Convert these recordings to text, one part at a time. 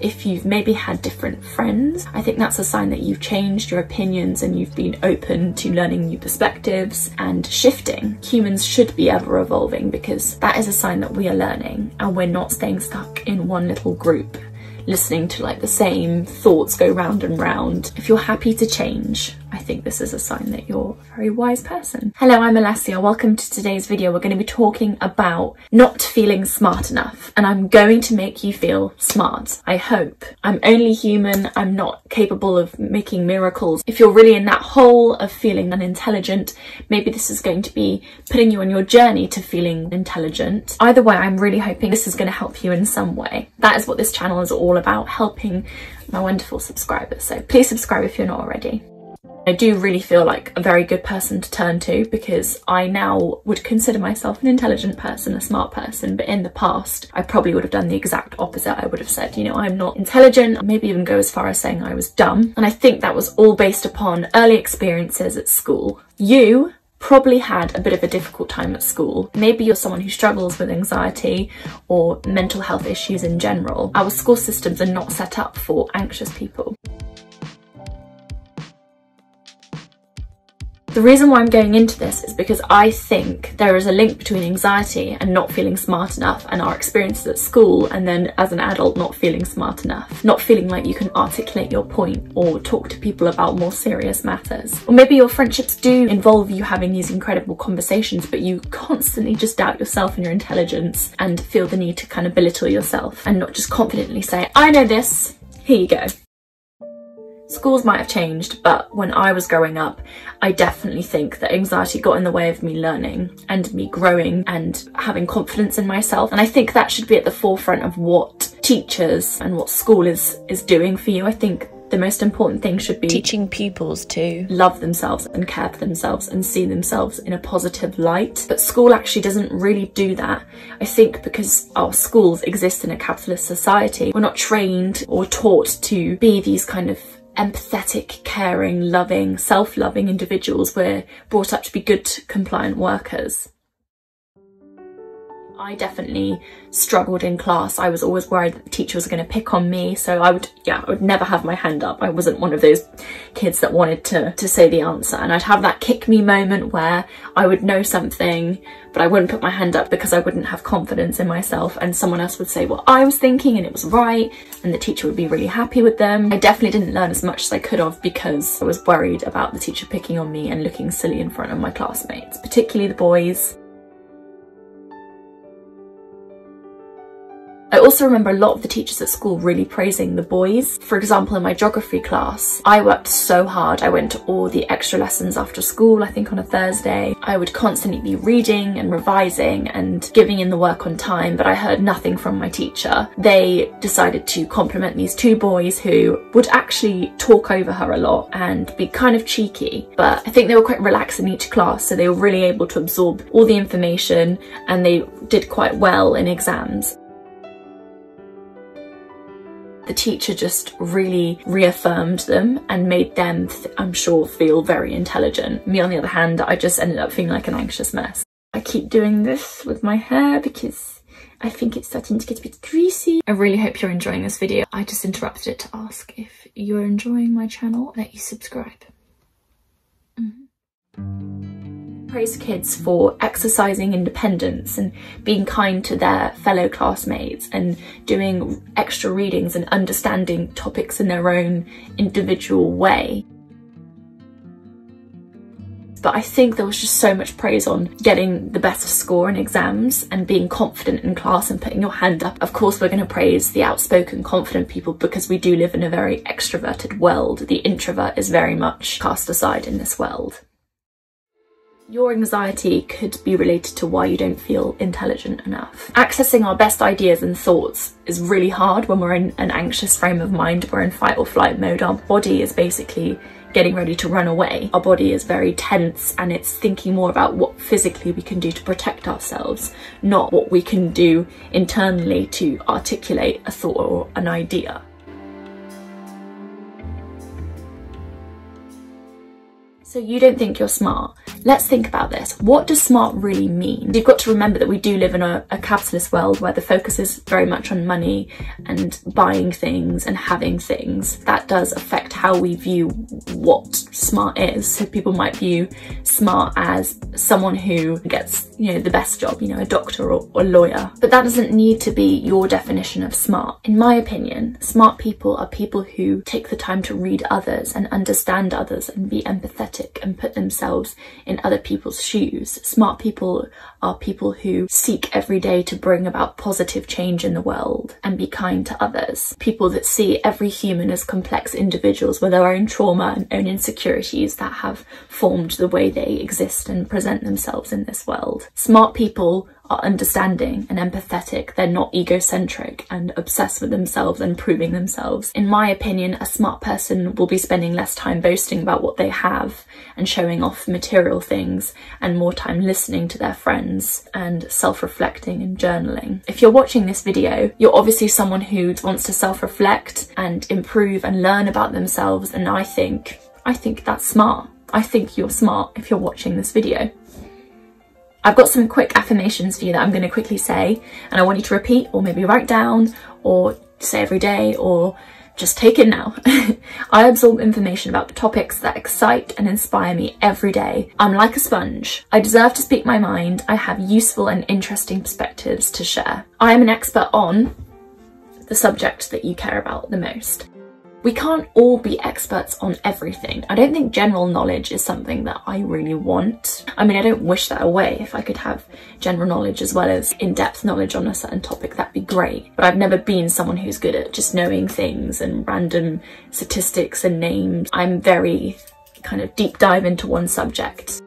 If you've maybe had different friends, I think that's a sign that you've changed your opinions and you've been open to learning new perspectives and shifting. Humans should be ever evolving because that is a sign that we are learning and we're not staying stuck in one little group, listening to like the same thoughts go round and round. If you're happy to change, I think this is a sign that you're a very wise person. Hello, I'm Alessia. Welcome to today's video. We're going to be talking about not feeling smart enough, and I'm going to make you feel smart, I hope. I'm only human. I'm not capable of making miracles. If you're really in that hole of feeling unintelligent, maybe this is going to be putting you on your journey to feeling intelligent. Either way, I'm really hoping this is going to help you in some way. That is what this channel is all about, helping my wonderful subscribers. So please subscribe if you're not already. I do really feel like a very good person to turn to because I now would consider myself an intelligent person, a smart person, but in the past I probably would have done the exact opposite. I would have said, you know, I'm not intelligent, maybe even go as far as saying I was dumb. And I think that was all based upon early experiences at school. You probably had a bit of a difficult time at school. Maybe you're someone who struggles with anxiety or mental health issues in general. Our school systems are not set up for anxious people. The reason why I'm going into this is because I think there is a link between anxiety and not feeling smart enough, and our experiences at school, and then as an adult not feeling smart enough, not feeling like you can articulate your point or talk to people about more serious matters. Or maybe your friendships do involve you having these incredible conversations, but you constantly just doubt yourself and your intelligence and feel the need to kind of belittle yourself and not just confidently say, I know this, here you go. Schools might have changed, but when I was growing up, I definitely think that anxiety got in the way of me learning and me growing and having confidence in myself. And I think that should be at the forefront of what teachers and what school is doing for you. I think the most important thing should be teaching pupils to love themselves and care for themselves and see themselves in a positive light. But school actually doesn't really do that. I think because our schools exist in a capitalist society, we're not trained or taught to be these kind of empathetic, caring, loving, self-loving individuals. We're brought up to be good, compliant workers. I definitely struggled in class. I was always worried that the teacher was going to pick on me, so I would never have my hand up. I wasn't one of those kids that wanted to say the answer, and I'd have that kick me moment where I would know something but I wouldn't put my hand up because I wouldn't have confidence in myself, and someone else would say what I was thinking and it was right, and the teacher would be really happy with them. I definitely didn't learn as much as I could have because I was worried about the teacher picking on me and looking silly in front of my classmates, particularly the boys. I also remember a lot of the teachers at school really praising the boys. For example, in my geography class, I worked so hard. I went to all the extra lessons after school, I think on a Thursday. I would constantly be reading and revising and giving in the work on time, but I heard nothing from my teacher. They decided to compliment these two boys who would actually talk over her a lot and be kind of cheeky, but I think they were quite relaxed in each class, so they were really able to absorb all the information and they did quite well in exams. The teacher just really reaffirmed them and made them, I'm sure, feel very intelligent. Me, on the other hand, I just ended up feeling like an anxious mess. I keep doing this with my hair because I think it's starting to get a bit greasy. I really hope you're enjoying this video. I just interrupted it to ask if you're enjoying my channel, that you subscribe. Praise kids for exercising independence and being kind to their fellow classmates and doing extra readings and understanding topics in their own individual way. But I think there was just so much praise on getting the best score in exams and being confident in class and putting your hand up. Of course, we're going to praise the outspoken, confident people because we do live in a very extroverted world. The introvert is very much cast aside in this world. Your anxiety could be related to why you don't feel intelligent enough. Accessing our best ideas and thoughts is really hard when we're in an anxious frame of mind. We're in fight or flight mode. Our body is basically getting ready to run away. Our body is very tense and it's thinking more about what physically we can do to protect ourselves, not what we can do internally to articulate a thought or an idea. So you don't think you're smart. Let's think about this. What does smart really mean? You've got to remember that we do live in a capitalist world where the focus is very much on money and buying things and having things. That does affect how we view what smart is. So people might view smart as someone who gets, you know, the best job, you know, a doctor or lawyer. But that doesn't need to be your definition of smart. In my opinion, smart people are people who take the time to read others and understand others and be empathetic and put themselves in other people's shoes. Smart people are people who seek every day to bring about positive change in the world and be kind to others. People that see every human as complex individuals with their own trauma and own insecurities that have formed the way they exist and present themselves in this world. Smart people are understanding and empathetic. They're not egocentric and obsessed with themselves and proving themselves. In my opinion, a smart person will be spending less time boasting about what they have and showing off material things and more time listening to their friends and self-reflecting and journaling. If you're watching this video, you're obviously someone who wants to self-reflect and improve and learn about themselves, and I think that's smart. I think you're smart if you're watching this video. I've got some quick affirmations for you that I'm going to quickly say, and I want you to repeat or maybe write down or say every day or just take it now. I absorb information about topics that excite and inspire me every day. I'm like a sponge. I deserve to speak my mind. I have useful and interesting perspectives to share. I am an expert on the subject that you care about the most. We can't all be experts on everything. I don't think general knowledge is something that I really want. I mean, I don't wish that away. If I could have general knowledge as well as in-depth knowledge on a certain topic, that'd be great. But I've never been someone who's good at just knowing things and random statistics and names. I'm very kind of deep dive into one subject.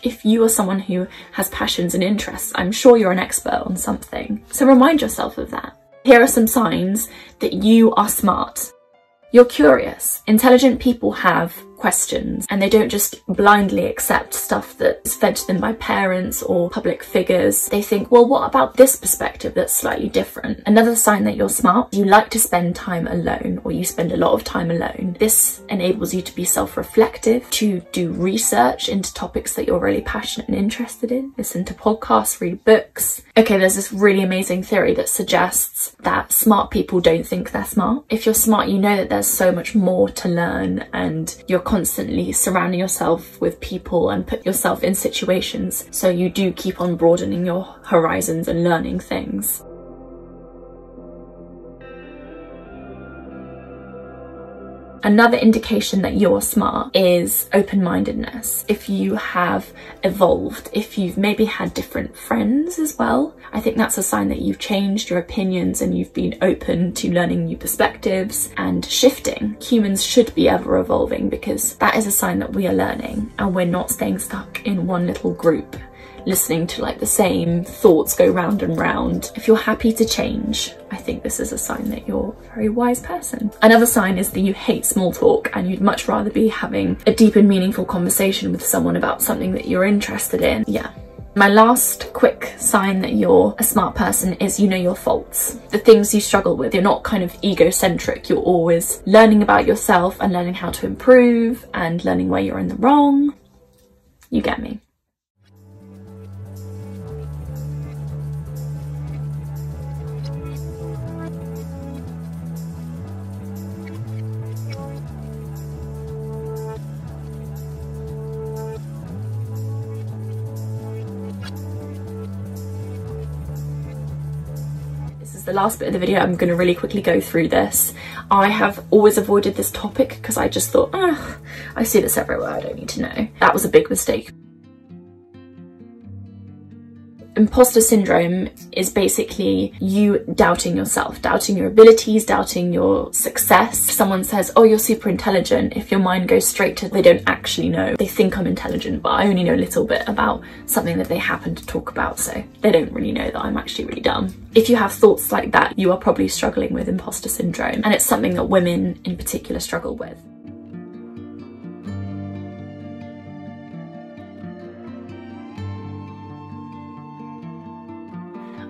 If you are someone who has passions and interests, I'm sure you're an expert on something. So remind yourself of that. Here are some signs that you are smart. You're curious. Intelligent people have questions and they don't just blindly accept stuff that's fed to them by parents or public figures. They think, well, what about this perspective that's slightly different? Another sign that you're smart, you like to spend time alone, or you spend a lot of time alone. This enables you to be self-reflective, to do research into topics that you're really passionate and interested in, listen to podcasts, read books. Okay, there's this really amazing theory that suggests that smart people don't think they're smart. If you're smart, you know that there's so much more to learn, and you're constantly surrounding yourself with people and put yourself in situations, so you do keep on broadening your horizons and learning things. Another indication that you're smart is open-mindedness. If you have evolved, if you've maybe had different friends as well, I think that's a sign that you've changed your opinions and you've been open to learning new perspectives and shifting. Humans should be ever evolving, because that is a sign that we are learning and we're not staying stuck in one little group, listening to like the same thoughts go round and round. If you're happy to change, I think this is a sign that you're a very wise person. Another sign is that you hate small talk and you'd much rather be having a deep and meaningful conversation with someone about something that you're interested in. Yeah. My last quick sign that you're a smart person is you know your faults, the things you struggle with. You're not kind of egocentric. You're always learning about yourself and learning how to improve and learning where you're in the wrong. You get me. The last bit of the video, I'm going to really quickly go through this. I have always avoided this topic because I just thought, I see this everywhere, I don't need to know. That was a big mistake. Imposter syndrome is basically you doubting yourself, doubting your abilities, doubting your success. Someone says, oh, you're super intelligent. If your mind goes straight to, they don't actually know. They think I'm intelligent, but I only know a little bit about something that they happen to talk about, so they don't really know that I'm actually really dumb. If you have thoughts like that, you are probably struggling with imposter syndrome, and it's something that women in particular struggle with.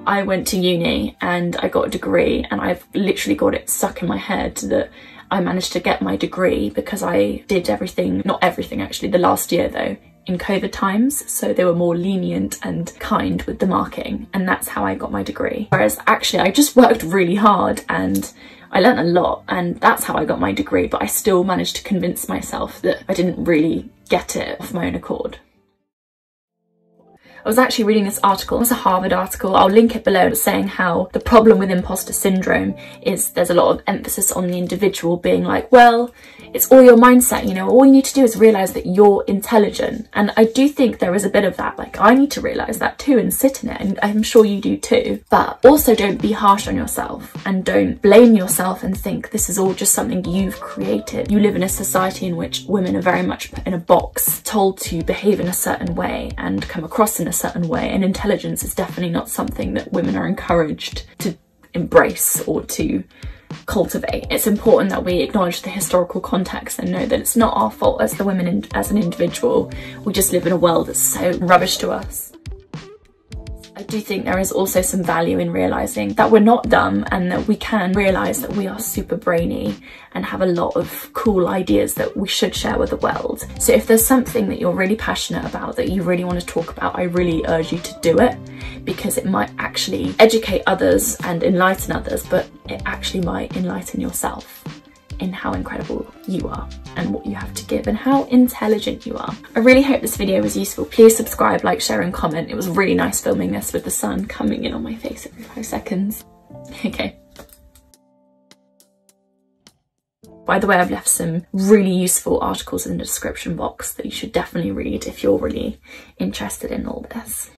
I went to uni and I got a degree, and I've literally got it stuck in my head that I managed to get my degree because I did everything, not everything actually, the last year though, in COVID times, so they were more lenient and kind with the marking, and that's how I got my degree. Whereas actually I just worked really hard and I learned a lot, and that's how I got my degree, but I still managed to convince myself that I didn't really get it off my own accord. I was actually reading this article, it was a Harvard article, I'll link it below, saying how the problem with imposter syndrome is there's a lot of emphasis on the individual being like, well, it's all your mindset, you know, all you need to do is realise that you're intelligent. And I do think there is a bit of that, like I need to realise that too and sit in it, and I'm sure you do too. But also don't be harsh on yourself and don't blame yourself and think this is all just something you've created. You live in a society in which women are very much put in a box, told to behave in a certain way and come across in a certain way, and intelligence is definitely not something that women are encouraged to embrace or to cultivate. It's important that we acknowledge the historical context and know that it's not our fault as the women as an individual. We just live in a world that's so rubbish to us. I do think there is also some value in realising that we're not dumb and that we can realise that we are super brainy and have a lot of cool ideas that we should share with the world. So if there's something that you're really passionate about, that you really want to talk about, I really urge you to do it, because it might actually educate others and enlighten others, but it actually might enlighten yourself in how incredible you are and what you have to give and how intelligent you are. I really hope this video was useful. Please subscribe, like, share and comment. It was really nice filming this with the sun coming in on my face every 5 seconds. Okay. By the way, I've left some really useful articles in the description box that you should definitely read if you're really interested in all this.